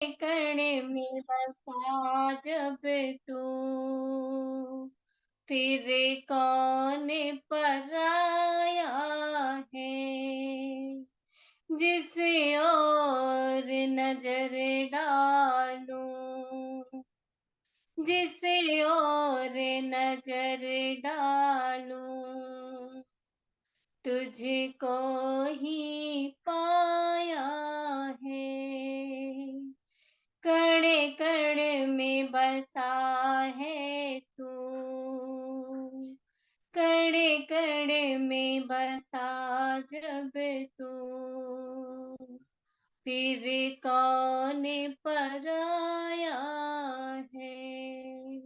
कण में बसा जब तू, फिर कौन पराया है। जिस ओर नजर डालूं, जिस ओर नजर डालूं, तुझको ही पाया है। कण कण में बसा है तू, कण कण में बसा जब तू, फिर कौन पराया है।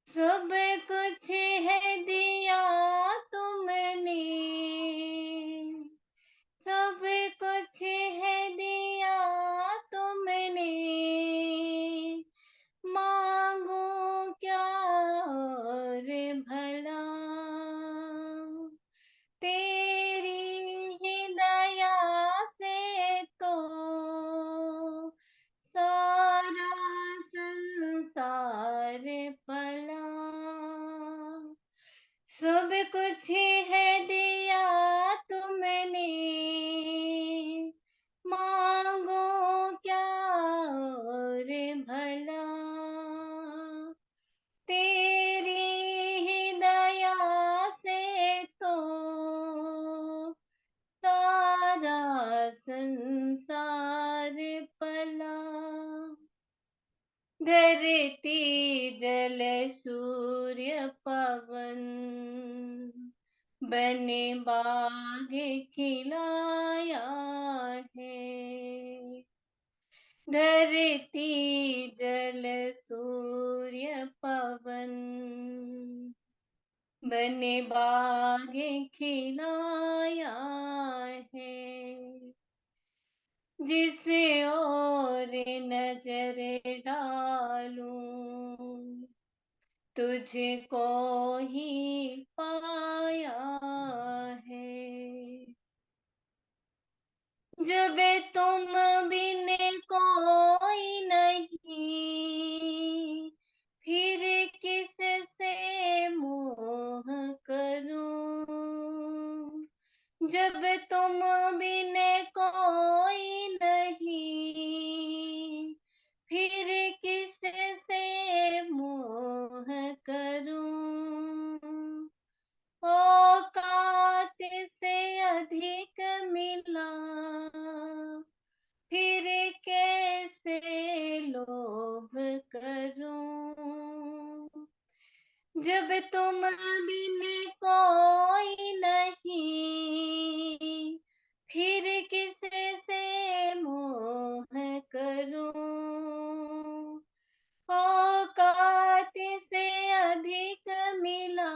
सब कुछ है दिया तुमने, सब कुछ है दिया तुमने, मांगू क्या और भला। तेरी ही दया से तो सारा संसार पला। सब कुछ है दिया तुमने, मांगो क्या और भला। तेरी ही दया से तो सारा संसार पला। धरती जल सूर्य पवन, बने बाग खिलाया है। धरती जल सूर्य पवन, बने बाग खिलाया है। जिस ओर नजर डालूं, तुझको ही पाया है। जब तुम बिन कोई नहीं, फिर किससे मोह करूं। जब तुम बिन कोई नहीं, फिर किससे मोह करूं। औकात से अधिक मिला, फिर कैसे लोभ करूं। जब तुम बिन कोई नहीं, फिर किससे मोह करूं। औकात से अधिक मिला,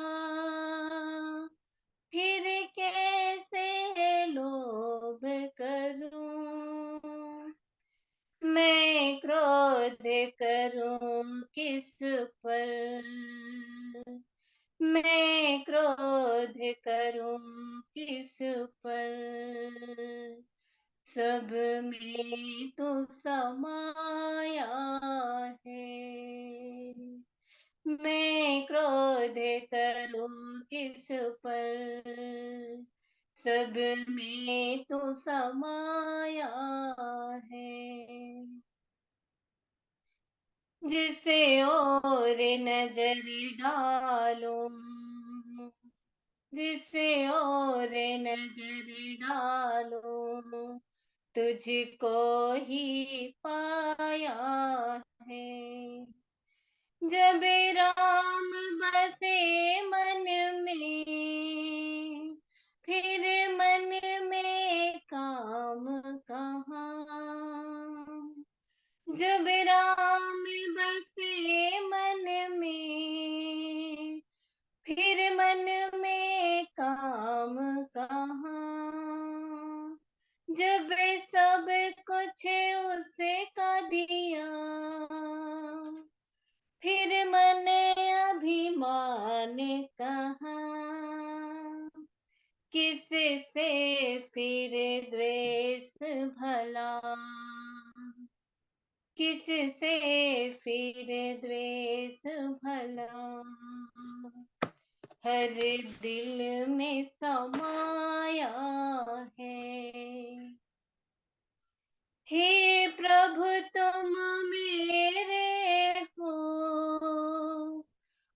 फिर कैसे लोभ करूं। मैं क्रोध करूं किस पर, मैं क्रोध करूं किस पर। सब में तो समाया है। मैं क्रोध करूं किस पर, सब में तो समाया है। जिस ओर नजर डालूं, जिस ओर नजर डालूं, तुझको ही पाया है। जब राम बसे मन में, फिर मन में काम कहाँ। जब राम बसे मन में, फिर मन में काम कहाँ। जब सब कुछ उसका दिया, फिर मन अभिमान कहाँ। किससे फिर द्वेष भला। किससे फिर द्वेष भला, हर दिल में समाया है। हे प्रभु तुम मेरे हो,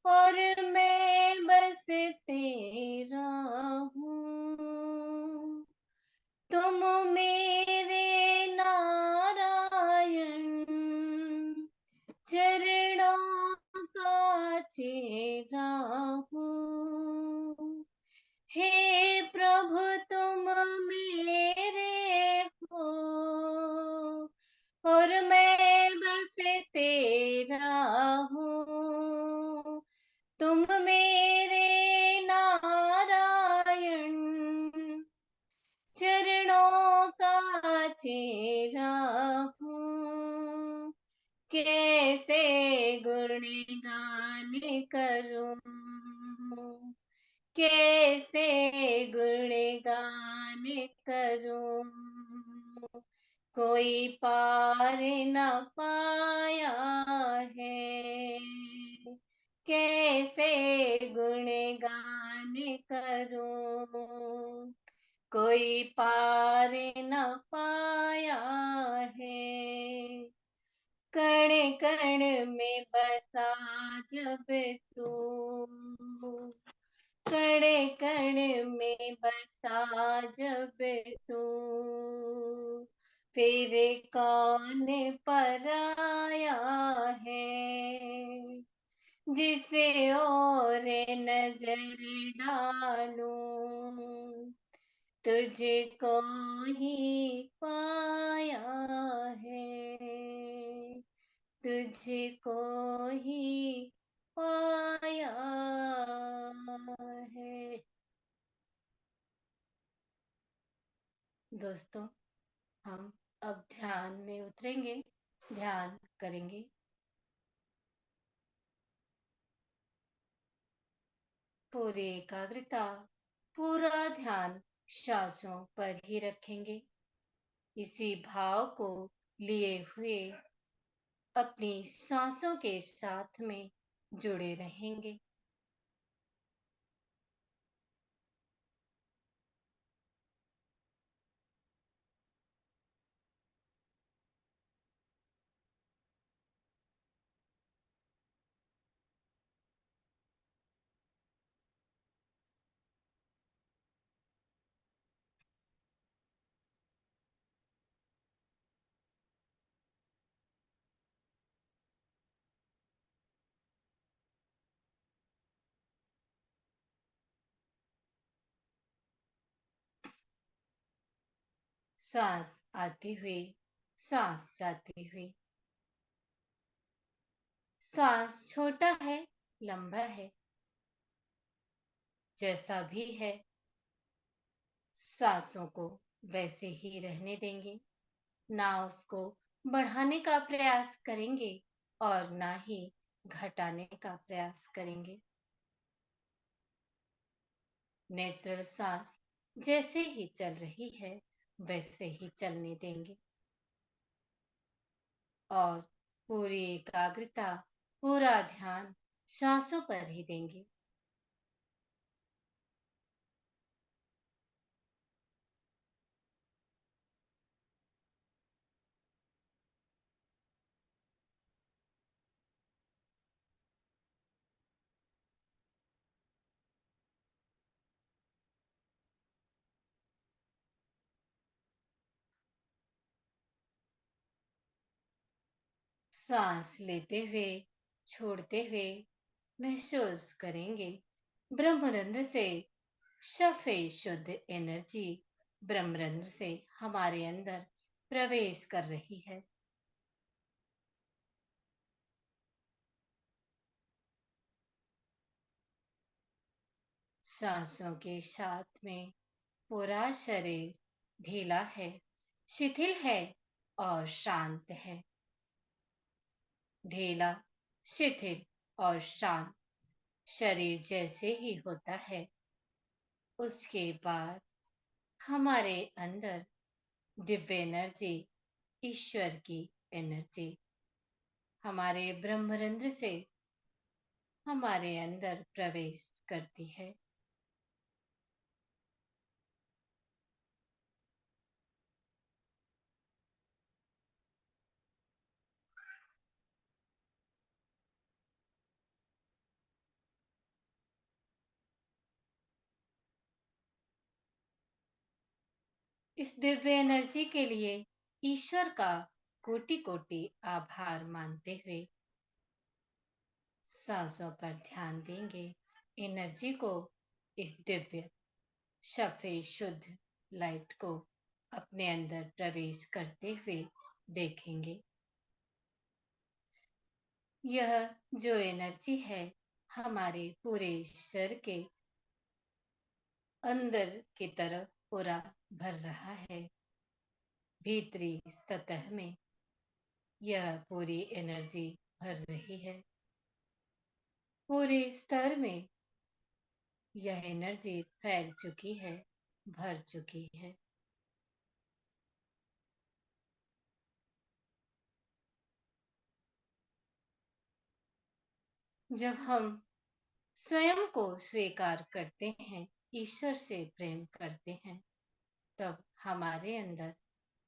और मैं बस तेरा हूँ। तुम मेरे नारायण, चरणों का चेहरा हूँ। हे प्रभु तुम मेरे हो, और मैं बस तेरा हूँ। तुम मेरे नारायण, चरणों का चेहरा हूँ। कैसे गुणगान करूं, कैसे गुणगान करूं, कोई पार न पाया है। कैसे गुणगान करूं, कोई पार न पाया है। कण कण में बसा जब तू, कण कण में बसा जब तू, फिर कौन पराया है। जिसे और नजर डालूं, तुझको ही पाया है। तुझको ही पाया है। दोस्तों, हम अब ध्यान में उतरेंगे, ध्यान करेंगे। पूरी एकाग्रता, पूरा ध्यान सांसों पर ही रखेंगे। इसी भाव को लिए हुए अपनी सांसों के साथ में जुड़े रहेंगे। सांस आती हुई, सांस जाती हुई। सांस छोटा है, लंबा है, जैसा भी है, सांसों को वैसे ही रहने देंगे। ना उसको बढ़ाने का प्रयास करेंगे और ना ही घटाने का प्रयास करेंगे। नेचुरल सांस जैसे ही चल रही है वैसे ही चलने देंगे और पूरी एकाग्रता, पूरा ध्यान सांसों पर ही देंगे। सांस लेते हुए, छोड़ते हुए महसूस करेंगे ब्रह्मरंध्र से सफेद शुद्ध एनर्जी ब्रह्मरंध्र से हमारे अंदर प्रवेश कर रही है। सांसों के साथ में पूरा शरीर ढीला है, शिथिल है और शांत है। ढीला, शिथिल और शांत शरीर जैसे ही होता है, उसके बाद हमारे अंदर दिव्य एनर्जी, ईश्वर की एनर्जी हमारे ब्रह्मरंध्र से हमारे अंदर प्रवेश करती है। इस दिव्य एनर्जी के लिए ईश्वर का कोटि कोटि आभार मानते हुए सांसों पर ध्यान देंगे। एनर्जी को, इस दिव्य सफेद शुद्ध लाइट को अपने अंदर प्रवेश करते हुए देखेंगे। यह जो एनर्जी है हमारे पूरे शरीर के अंदर की तरफ पूरा भर रहा है। भीतरी सतह में यह पूरी एनर्जी भर रही है। पूरे स्तर में यह एनर्जी फैल चुकी है, भर चुकी है। जब हम स्वयं को स्वीकार करते हैं, ईश्वर से प्रेम करते हैं, तब हमारे अंदर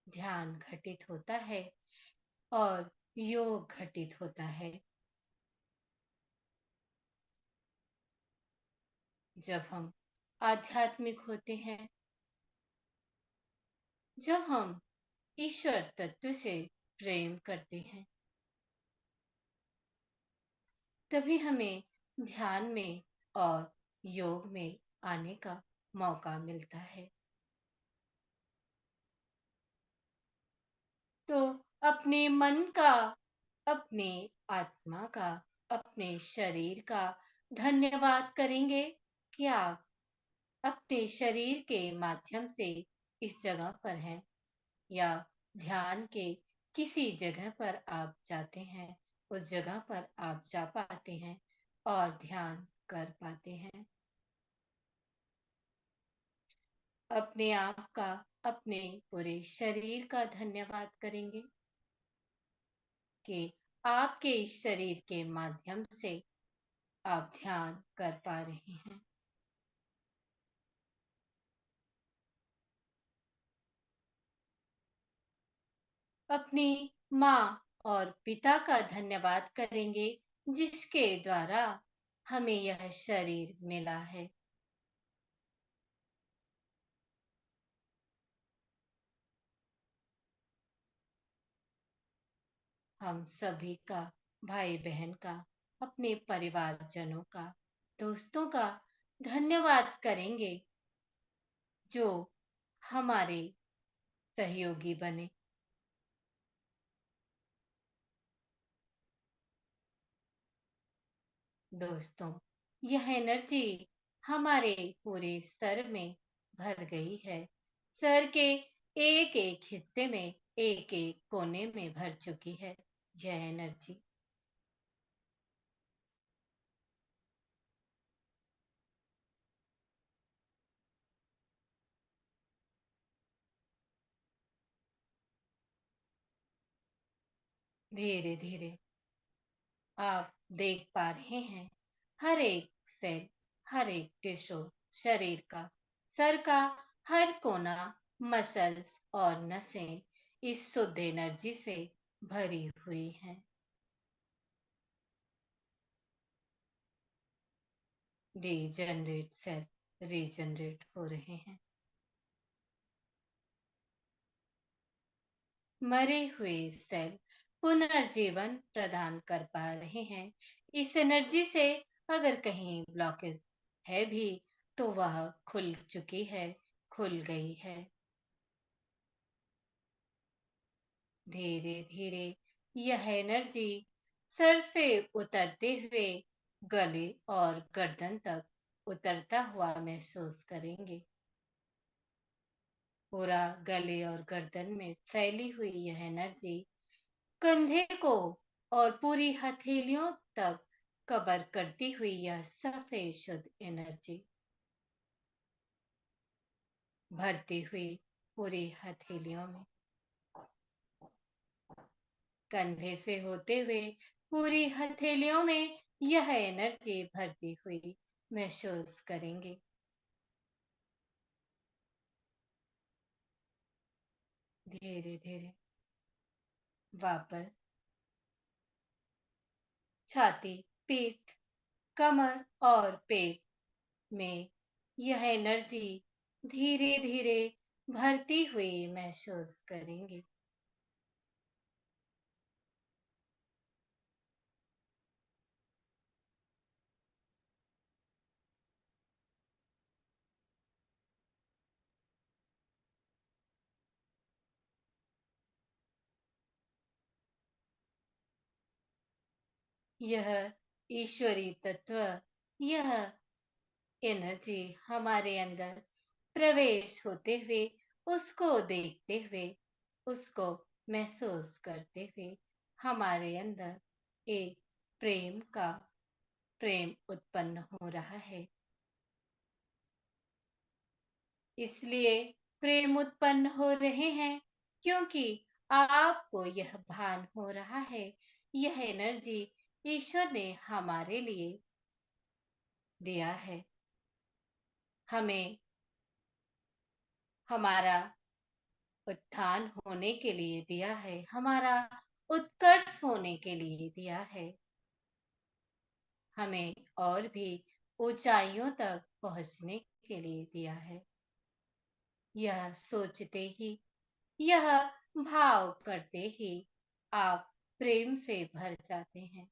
ध्यान घटित होता है और योग घटित होता है। जब हम आध्यात्मिक होते हैं, जब हम ईश्वर तत्व से प्रेम करते हैं, तभी हमें ध्यान में और योग में आने का मौका मिलता है। तो अपने मन का, अपने आत्मा का, अपने शरीर का धन्यवाद करेंगे कि आप अपने शरीर के माध्यम से इस जगह पर हैं, या ध्यान के किसी जगह पर आप जाते हैं, उस जगह पर आप जा पाते हैं और ध्यान कर पाते हैं। अपने आप का, अपने पूरे शरीर का धन्यवाद करेंगे कि आपके इस शरीर के माध्यम से आप ध्यान कर पा रहे हैं। अपनी माँ और पिता का धन्यवाद करेंगे जिसके द्वारा हमें यह शरीर मिला है। हम सभी का, भाई बहन का, अपने परिवारजनों का, दोस्तों का धन्यवाद करेंगे जो हमारे सहयोगी बने। दोस्तों, यह एनर्जी हमारे पूरे सर में भर गई है। सर के एक एक हिस्से में, एक एक कोने में भर चुकी है यह एनर्जी। धीरे धीरे आप देख पा रहे हैं हर एक सेल, हर एक टिश्यू शरीर का, सर का हर कोना, मसल्स और नसें इस शुद्ध एनर्जी से भरी हुई हैं। रीजनरेट सेल रीजनरेट हो रहे हैं। मरे हुए सेल पुनर्जीवन प्रदान कर पा रहे हैं। इस एनर्जी से अगर कहीं ब्लॉकेज है भी तो वह खुल चुकी है, खुल गई है। धीरे धीरे यह एनर्जी सर से उतरते हुए गले और गर्दन तक उतरता हुआ महसूस करेंगे। पूरा गले और गर्दन में फैली हुई यह एनर्जी कंधे को और पूरी हथेलियों तक कवर करती हुई यह सफेद शुद्ध एनर्जी भरती हुई पूरी हथेलियों में कंधे से होते हुए पूरी हथेलियों में यह एनर्जी भरती हुई महसूस करेंगे। धीरे धीरे वापस छाती, पीठ, कमर और पेट में यह एनर्जी धीरे धीरे भरती हुई महसूस करेंगे। यह ईश्वरी तत्व, यह एनर्जी हमारे अंदर प्रवेश होते हुए, उसको देखते हुए, उसको महसूस करते हुए हमारे अंदर एक प्रेम उत्पन्न हो रहा है। इसलिए प्रेम उत्पन्न हो रहे हैं क्योंकि आपको यह भान हो रहा है, यह एनर्जी ईश्वर ने हमारे लिए दिया है। हमें हमारा उत्थान होने के लिए दिया है, हमारा उत्कर्ष होने के लिए दिया है, हमें और भी ऊंचाइयों तक पहुंचने के लिए दिया है। यह सोचते ही, यह भाव करते ही आप प्रेम से भर जाते हैं।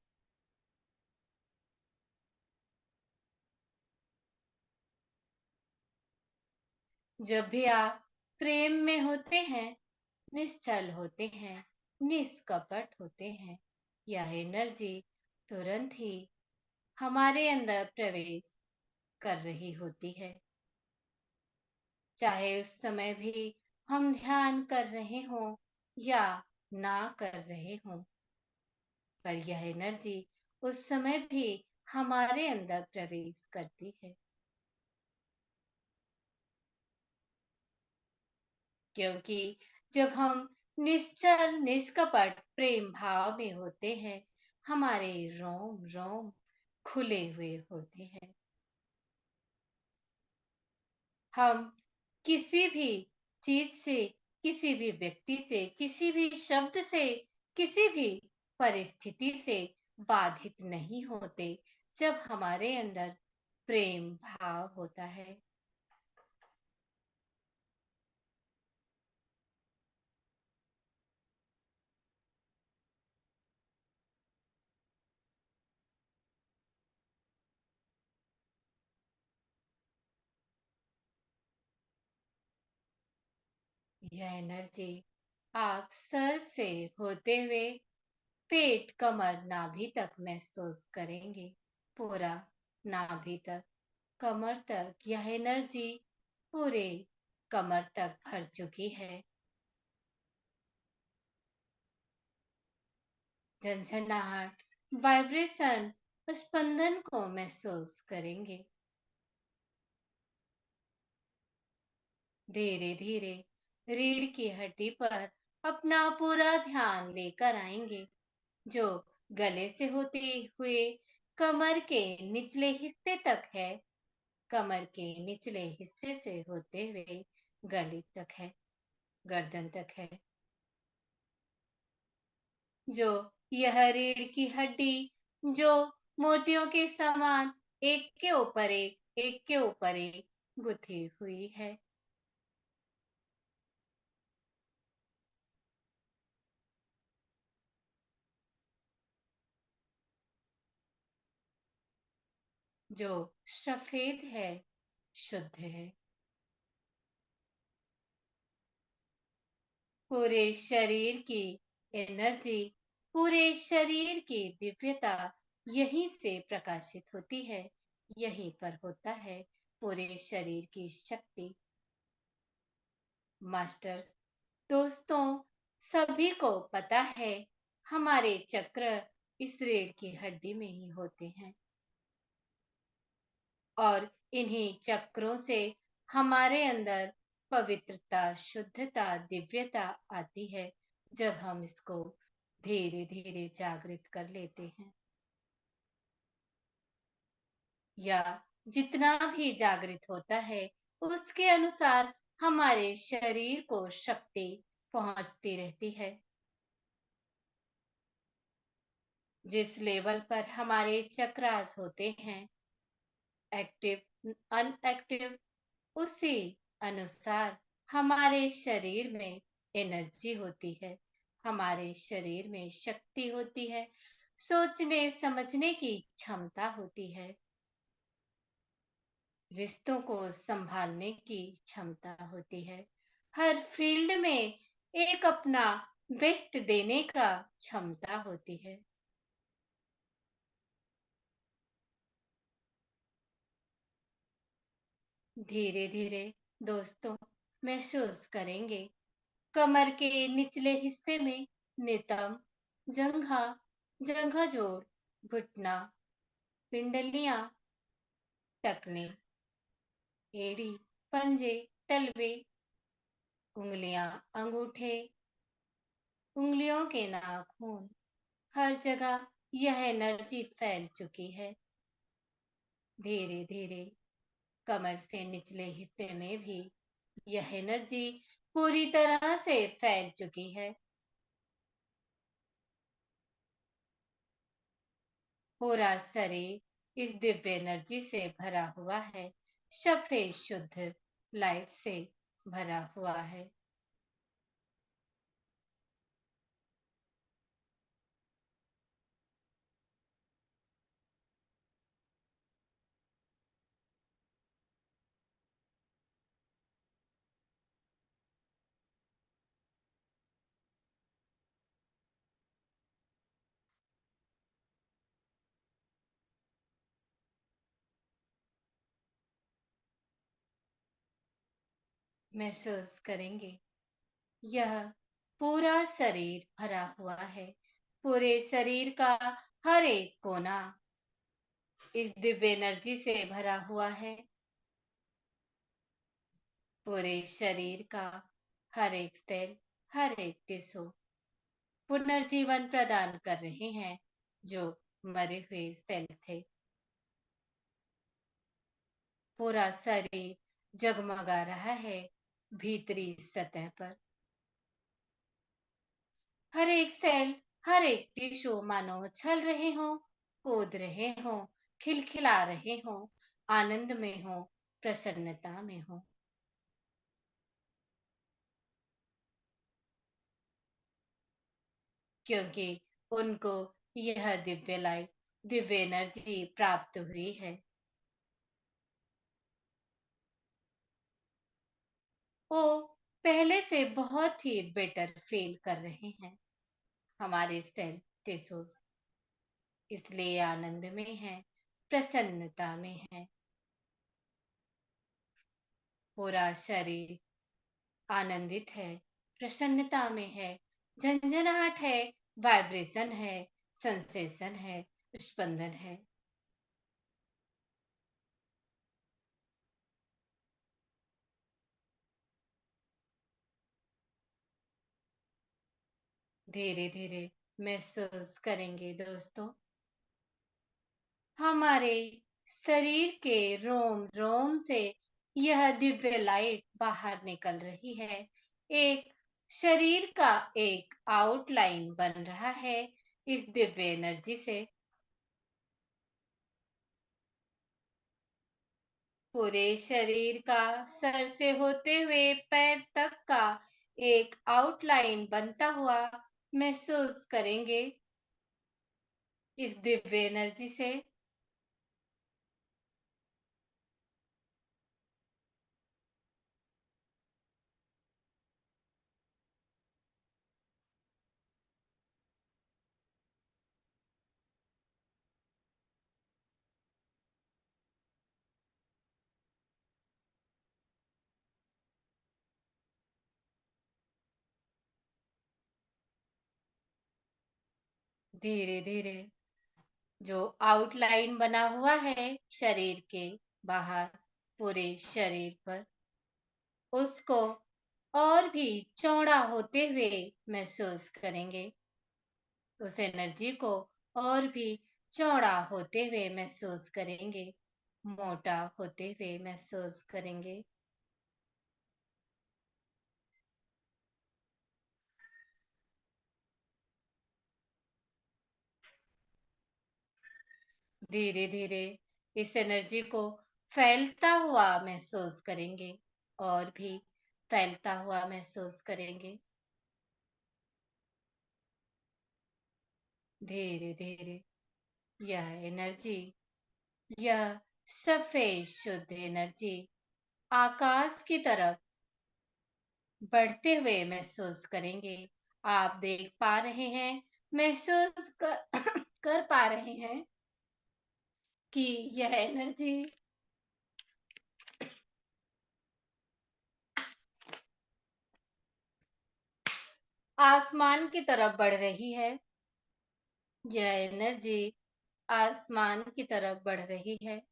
जब भी आप प्रेम में होते हैं, निश्चल होते हैं, निष्कपट होते हैं, यह एनर्जी तुरंत ही हमारे अंदर प्रवेश कर रही होती है। चाहे उस समय भी हम ध्यान कर रहे हों या ना कर रहे हों, पर यह एनर्जी उस समय भी हमारे अंदर प्रवेश करती है। क्योंकि जब हम निश्चल निष्कपट प्रेम भाव में होते हैं, हमारे रोम रोम खुले हुए होते हैं। हम किसी भी चीज से, किसी भी व्यक्ति से, किसी भी शब्द से, किसी भी परिस्थिति से बाधित नहीं होते जब हमारे अंदर प्रेम भाव होता है। यह एनर्जी आप सर से होते हुए पेट, कमर, नाभि तक महसूस करेंगे। पूरा नाभि तक, कमर तक यह एनर्जी पूरे कमर तक भर चुकी है। झंझनाहट, वाइब्रेशन, स्पंदन को महसूस करेंगे। धीरे धीरे रीढ़ की हड्डी पर अपना पूरा ध्यान लेकर आएंगे, जो गले से होते हुए कमर के निचले हिस्से तक है, कमर के निचले हिस्से से होते हुए गले तक है, गर्दन तक है। जो यह रीढ़ की हड्डी, जो मोतियों के समान एक के ऊपर एक के ऊपर एक गुथी हुई है। जो सफेद है, शुद्ध है। पूरे शरीर की एनर्जी, पूरे शरीर की दिव्यता यहीं से प्रकाशित होती है, यहीं पर होता है पूरे शरीर की शक्ति। मास्टर दोस्तों, सभी को पता है हमारे चक्र इस रीढ़ की हड्डी में ही होते हैं, और इन्हीं चक्रों से हमारे अंदर पवित्रता, शुद्धता, दिव्यता आती है जब हम इसको धीरे धीरे जागृत कर लेते हैं। या जितना भी जागृत होता है उसके अनुसार हमारे शरीर को शक्ति पहुंचती रहती है। जिस लेवल पर हमारे चक्रास होते हैं, एक्टिव अनएक्टिव, उसी अनुसार हमारे शरीर में एनर्जी होती है, हमारे शरीर में शक्ति होती है, सोचने समझने की क्षमता होती है, रिश्तों को संभालने की क्षमता होती है, हर फील्ड में एक अपना बेस्ट देने का क्षमता होती है। धीरे धीरे दोस्तों महसूस करेंगे कमर के निचले हिस्से में नितंब, जंघा, जंघा जोड़, घुटना, पिंडलियां, टखने, एड़ी, पंजे, तलवे, उंगलियां, अंगूठे, उंगलियों के नाखून, हर जगह यह एनर्जी फैल चुकी है। धीरे धीरे कमर से निचले हिस्से में भी यह एनर्जी पूरी तरह से फैल चुकी है। पूरा शरीर इस दिव्य एनर्जी से भरा हुआ है, सफेद शुद्ध लाइट से भरा हुआ है। महसूस करेंगे यह पूरा शरीर भरा हुआ है, पूरे शरीर का हर एक कोना इस दिव्य एनर्जी से भरा हुआ है। पूरे शरीर का हर एक सेल, हर एक टिश्यू पुनर्जीवन प्रदान कर रहे हैं जो मरे हुए सेल थे। पूरा शरीर जगमगा रहा है भीतरी सतह पर। हर एक सेल, हर एक टिश्यू मानो उछल रहे हो, कूद रहे हो, खिलखिला रहे हो, आनंद में हो, प्रसन्नता में हो। क्योंकि उनको यह दिव्य लाइट, दिव्य एनर्जी प्राप्त हुई है। वो पहले से बहुत ही बेटर फील कर रहे हैं। हमारे सेल टिश्यूज इसलिए आनंद में है, प्रसन्नता में है। पूरा शरीर आनंदित है, प्रसन्नता में है, झंझनाहट है, वाइब्रेशन है, सेंसेशन है, स्पंदन है। धीरे धीरे महसूस करेंगे दोस्तों, हमारे शरीर के रोम रोम से यह दिव्य लाइट बाहर निकल रही है। एक शरीर का एक आउटलाइन बन रहा है इस दिव्य एनर्जी से। पूरे शरीर का सर से होते हुए पैर तक का एक आउटलाइन बनता हुआ महसूस करेंगे इस दिव्य एनर्जी से। धीरे धीरे जो आउटलाइन बना हुआ है शरीर के बाहर, पूरे शरीर पर, उसको और भी चौड़ा होते हुए महसूस करेंगे। उस एनर्जी को और भी चौड़ा होते हुए महसूस करेंगे, मोटा होते हुए महसूस करेंगे। धीरे धीरे इस एनर्जी को फैलता हुआ महसूस करेंगे और भी फैलता हुआ महसूस करेंगे। धीरे धीरे यह एनर्जी, यह सफेद शुद्ध एनर्जी आकाश की तरफ बढ़ते हुए महसूस करेंगे। आप देख पा रहे हैं, महसूस कर पा रहे हैं कि यह एनर्जी आसमान की तरफ बढ़ रही है। यह एनर्जी आसमान की तरफ बढ़ रही है।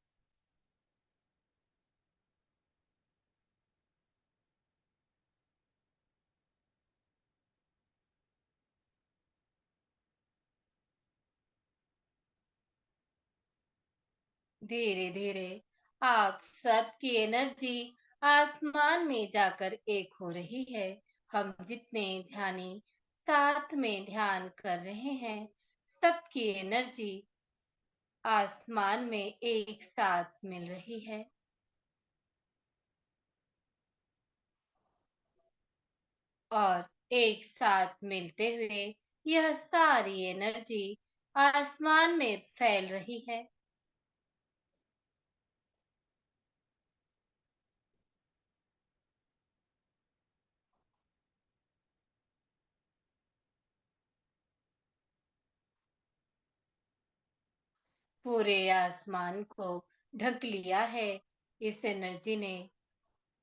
धीरे धीरे आप सबकी एनर्जी आसमान में जाकर एक हो रही है। हम जितने ध्यानी साथ में ध्यान कर रहे हैं, सबकी एनर्जी आसमान में एक साथ मिल रही है। और एक साथ मिलते हुए यह सारी एनर्जी आसमान में फैल रही है। पूरे आसमान को ढक लिया है इस एनर्जी ने।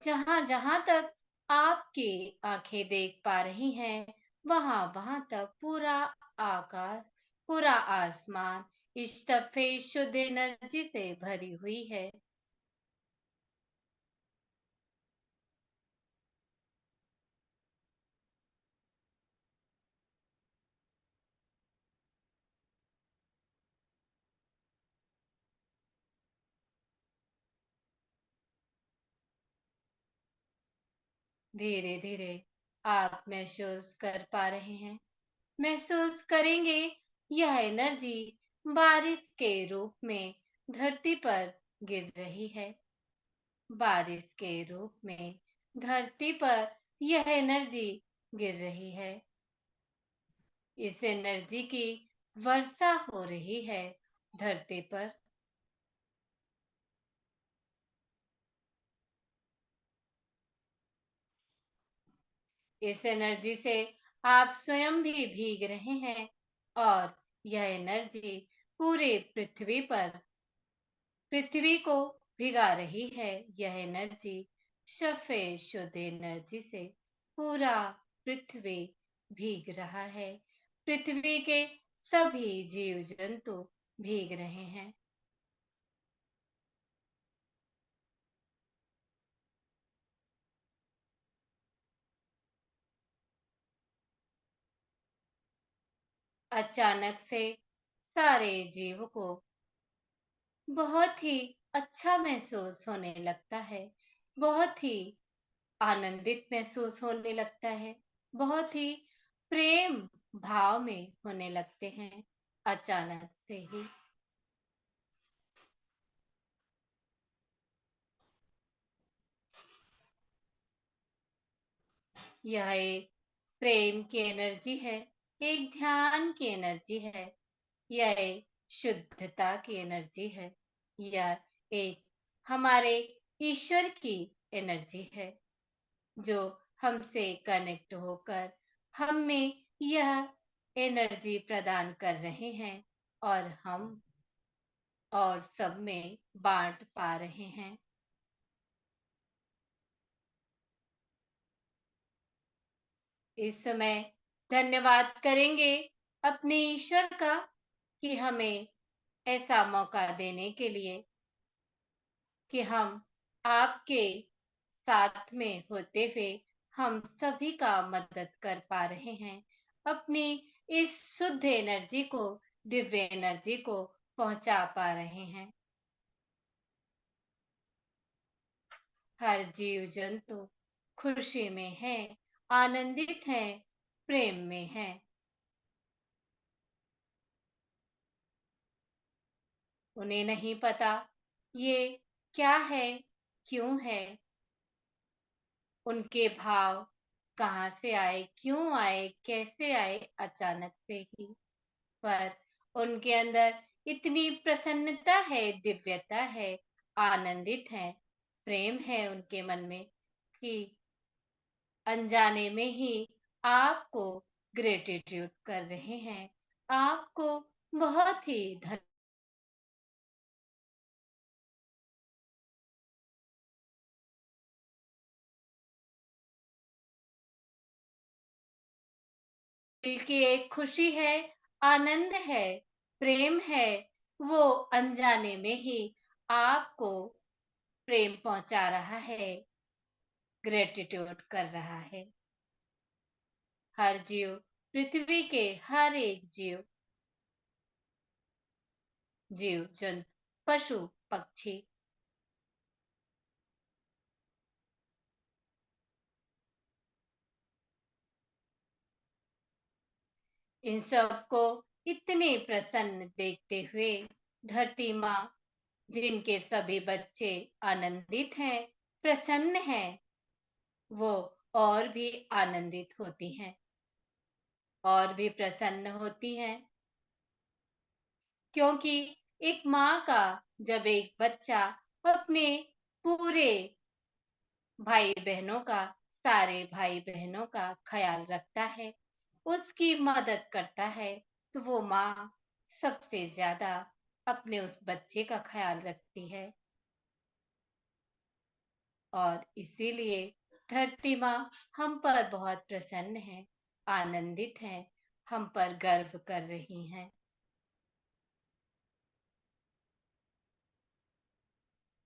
जहां जहां तक आपकी आंखें देख पा रही हैं, वहां वहां तक पूरा आकाश, पूरा आसमान इस सफेद शुद्ध एनर्जी से भरी हुई है। धीरे धीरे आप महसूस कर पा रहे हैं, महसूस करेंगे, यह एनर्जी बारिश के रूप में धरती पर गिर रही है। बारिश के रूप में धरती पर यह एनर्जी गिर रही है। इस एनर्जी की वर्षा हो रही है धरती पर। इस एनर्जी से आप स्वयं भी भीग रहे हैं और यह एनर्जी पूरे पृथ्वी को भिगा रही है। यह एनर्जी सफेद शुद्ध एनर्जी से पूरा पृथ्वी भीग रहा है। पृथ्वी के सभी जीव जंतु भीग रहे हैं। अचानक से सारे जीव को बहुत ही अच्छा महसूस होने लगता है, बहुत ही आनंदित महसूस होने लगता है, बहुत ही प्रेम भाव में होने लगते हैं अचानक से ही। यह एक प्रेम की एनर्जी है, एक ध्यान की एनर्जी है, यह एक शुद्धता की एनर्जी है, यह एक हमारे ईश्वर की एनर्जी है, जो हमसे कनेक्ट होकर हमें यह एनर्जी प्रदान कर रहे हैं और हम और सब में बांट पा रहे हैं। इस समय धन्यवाद करेंगे अपने ईश्वर का कि हमें ऐसा मौका देने के लिए कि हम आपके साथ में होते हुए हम सभी का मदद कर पा रहे हैं, अपनी इस शुद्ध एनर्जी को, दिव्य एनर्जी को पहुंचा पा रहे हैं। हर जीव जंतु खुशी में है, आनंदित है, प्रेम में है। उन्हें नहीं पता ये क्या है, क्यों है। उनके भाव कहाँ से आए, क्यों आए, कैसे आए, अचानक से ही। पर उनके अंदर इतनी प्रसन्नता है, दिव्यता है, आनंदित है, प्रेम है उनके मन में कि अनजाने में ही आपको ग्रेटिट्यूड कर रहे हैं। आपको बहुत ही दिल की एक खुशी है, आनंद है, प्रेम है। वो अनजाने में ही आपको प्रेम पहुंचा रहा है, ग्रेटिट्यूड कर रहा है। हर जीव, पृथ्वी के हर एक जीव, जीव जंतु, पशु पक्षी, इन सबको इतने प्रसन्न देखते हुए धरती माँ, जिनके सभी बच्चे आनंदित हैं, प्रसन्न हैं, वो और भी आनंदित होती हैं और भी प्रसन्न होती हैं। क्योंकि एक माँ का जब एक बच्चा अपने पूरे भाई बहनों का, सारे भाई बहनों का ख्याल रखता है, उसकी मदद करता है, तो वो माँ सबसे ज्यादा अपने उस बच्चे का ख्याल रखती है। और इसीलिए धरती माँ हम पर बहुत प्रसन्न है, आनंदित है, हम पर गर्व कर रही हैं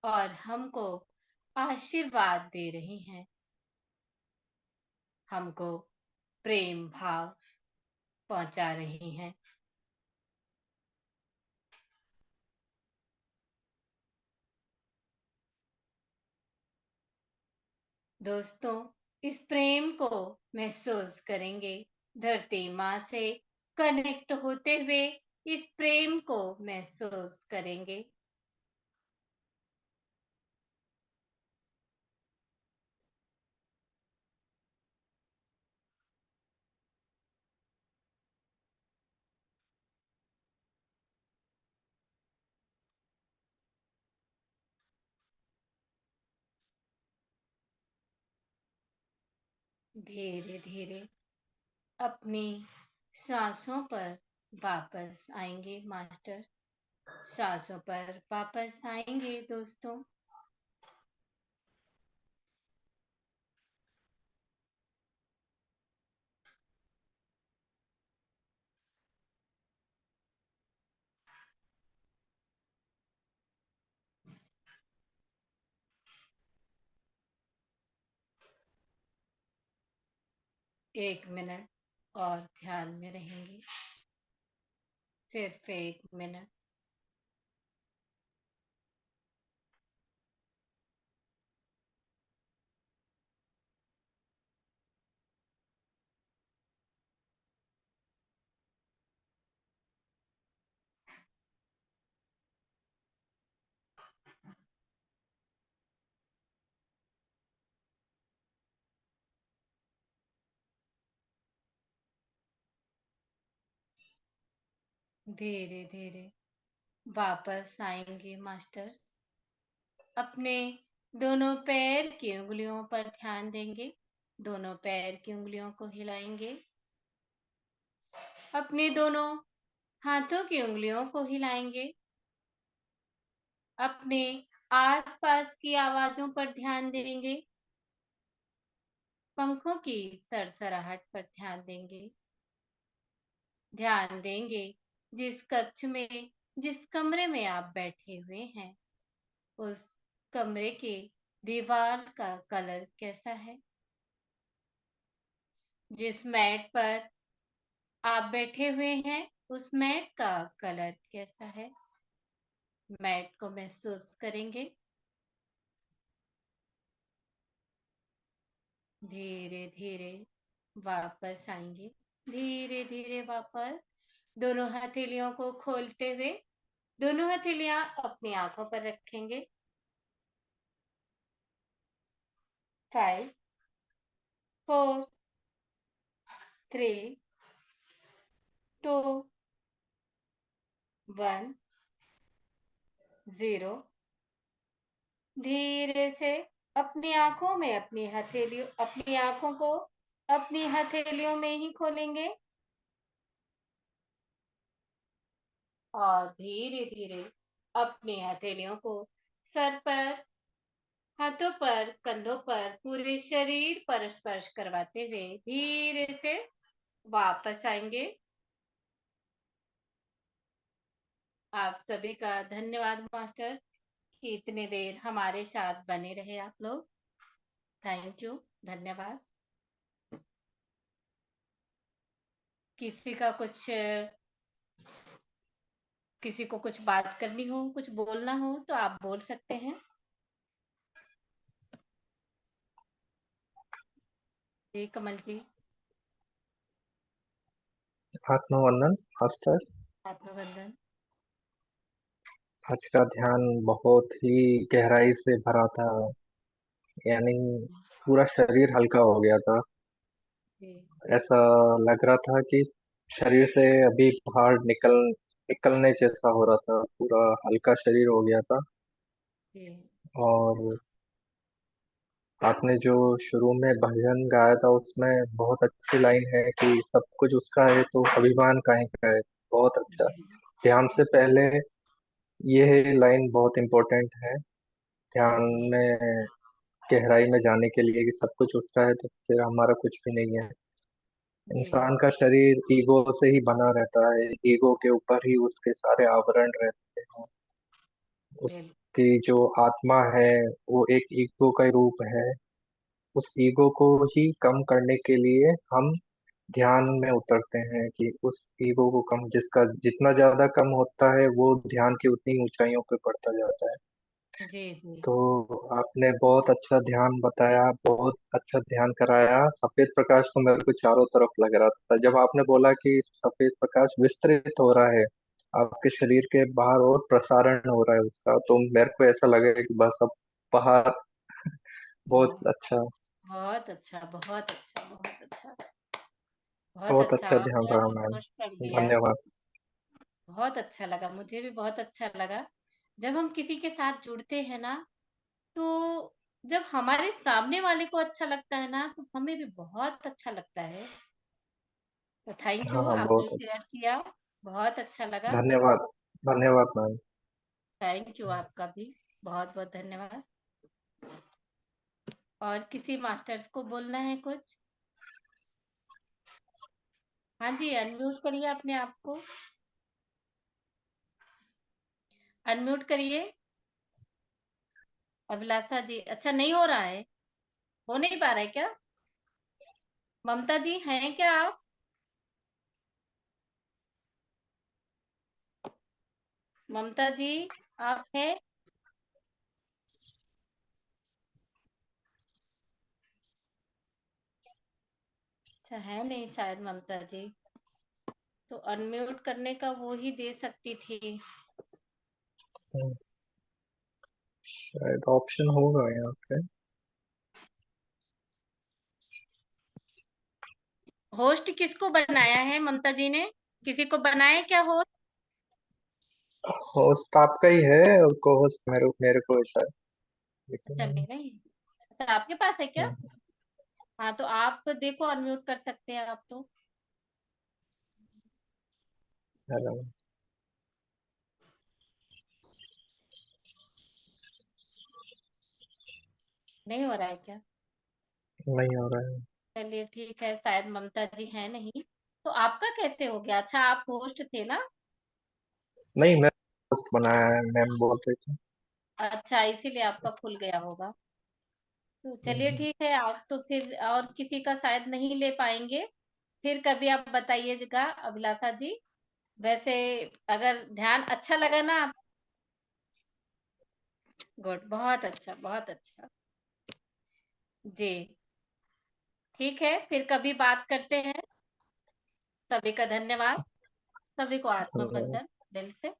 और हमको आशीर्वाद दे रही हैं, हमको प्रेम भाव पहुंचा रही हैं। दोस्तों, इस प्रेम को महसूस करेंगे, धरती माँ से कनेक्ट होते हुए इस प्रेम को महसूस करेंगे। धीरे धीरे अपनी सांसों पर वापस आएंगे मास्टर, सांसों पर वापस आएंगे दोस्तों। एक मिनट और ध्यान में रहेंगे, सिर्फ एक मिनट। धीरे धीरे वापस आएंगे मास्टर, अपने दोनों पैर की उंगलियों पर ध्यान देंगे, दोनों पैर की उंगलियों को हिलाएंगे, अपने दोनों हाथों की उंगलियों को हिलाएंगे, अपने आसपास की आवाजों पर ध्यान देंगे, पंखों की सरसराहट पर ध्यान देंगे, ध्यान देंगे जिस कक्ष में, जिस कमरे में आप बैठे हुए हैं, उस कमरे के दीवार का कलर कैसा है, जिस मैट पर आप बैठे हुए हैं, उस मैट का कलर कैसा है? मैट को महसूस करेंगे। धीरे धीरे वापस आएंगे। धीरे धीरे वापस दोनों हथेलियों को खोलते हुए दोनों हथेलियां अपनी आंखों पर रखेंगे। 5, 4, 3, 2, 1, 0। धीरे से अपनी आंखों में अपनी आंखों को अपनी हथेलियों में ही खोलेंगे और धीरे धीरे अपनी हथेलियों को सर पर, हाथों पर, कंधों पर, पूरे शरीर पर स्पर्श करवाते हुए धीरे से वापस आएंगे। आप सभी का धन्यवाद मास्टर कि इतने देर हमारे साथ बने रहे आप लोग। थैंक यू, धन्यवाद। किसी को कुछ बात करनी हो, कुछ बोलना हो तो आप बोल सकते हैं। जी कमल जी। आत्मवंदन मास्टर। आत्मबंधन। आज का ध्यान बहुत ही गहराई से भरा था, यानी पूरा शरीर हल्का हो गया था। जी ऐसा लग रहा था कि शरीर से अभी बाहर निकलने जैसा हो रहा था, पूरा हल्का शरीर हो गया था। जी और आपने जो शुरू में भजन गाया था उसमें बहुत अच्छी लाइन है कि सब कुछ उसका है तो अभिमान काहे का है। बहुत अच्छा। जी ध्यान से पहले ये लाइन बहुत इम्पोर्टेंट है। ध्यान में गहराई में जाने के लिए कि सब कुछ उसका है तो फिर हमारा कुछ भी नहीं है। जी इंसान का शरीर ईगो से ही बना रहता है, ईगो के ऊपर ही उसके सारे आवरण रहते हैं। बिल्कुल। उसकी जो आत्मा है वो एक ईगो का ही रूप है। उस ईगो को ही कम करने के लिए हम ध्यान में उतरते हैं कि उस ईगो को कम, जिसका जितना ज्यादा कम होता है वो ध्यान की उतनी ऊंचाइयों पे बढ़ता जाता है। जी जी तो आपने बहुत अच्छा ध्यान बताया, बहुत अच्छा ध्यान कराया। सफेद प्रकाश तो मेरे को चारों तरफ लग रहा था जब आपने बोला कि सफेद प्रकाश विस्तृत हो रहा है आपके शरीर के बाहर और प्रसारण हो रहा है उसका, तो मेरे को ऐसा लगा कि बस अब बाहर। बहुत हाँ, अच्छा। बहुत अच्छा, बहुत अच्छा, बहुत अच्छा। बहुत बहुत अच्छा, अच्छा ध्यान आपने रहा सब मैम। कुछ कर दिया। धन्यवाद। बहुत अच्छा लगा, मुझे भी बहुत अच्छा लगा। जब हम किसी के साथ जुड़ते हैं ना, तो जब हमारे सामने वाले को अच्छा लगता है ना, तो हमें भी बहुत अच्छा लगता है। तो थैंक यू, हाँ आपने बहुत अच्छा। शेयर किया, बहुत अच्छा लगा। धन्यवाद। धन्यवाद मैम। थैंक यू आपका भी, बहुत बहुत धन्यवाद। और किसी मास्टर्स को बोलना है कुछ? हाँ जी, अनम्यूट करिए अपने आप को, अनम्यूट करिए। अभिलाषा जी, अच्छा नहीं हो रहा है, हो नहीं पा रहा है क्या? ममता जी हैं क्या आप? ममता जी, आप हैं? अच्छा, है नहीं शायद ममता जी। तो अनम्यूट करने का वो ही दे सकती थी। शायद ऑप्शन होगा यहाँ पे। होस्ट किसको बनाया है ममता जी ने? किसी को बनाया है क्या होस्ट? होस्ट आपका ही है और को होस्ट मेरे मेरे को है शायद, अच्छा लेकिन मेरा ही है। अच्छा आपके पास है क्या? हम्म, हाँ तो आप देखो, अनम्यूट कर सकते हैं आप तो। हेलो। नहीं हो रहा है क्या? नहीं हो रहा है। चलिए ठीक है, शायद ममता जी है नहीं। तो आपका कैसे हो गया? अच्छा आप होस्ट थे ना? नहीं, मैं होस्ट बनाया है, मैम बोल रही थी। अच्छा इसीलिए आपका खुल गया होगा। तो चलिए हम्म, ठीक है, आज तो फिर और किसी का शायद नहीं ले पाएंगे। फिर कभी आप बताइएगा अभिलाषा जी। वैसे अगर ध्यान अच्छा लगा ना आप, गुड, बहुत अच्छा, बहुत अच्छा। जी, ठीक है, फिर कभी बात करते हैं। सभी का धन्यवाद। सभी को आत्म धन्यवाद। बंदन दिल से।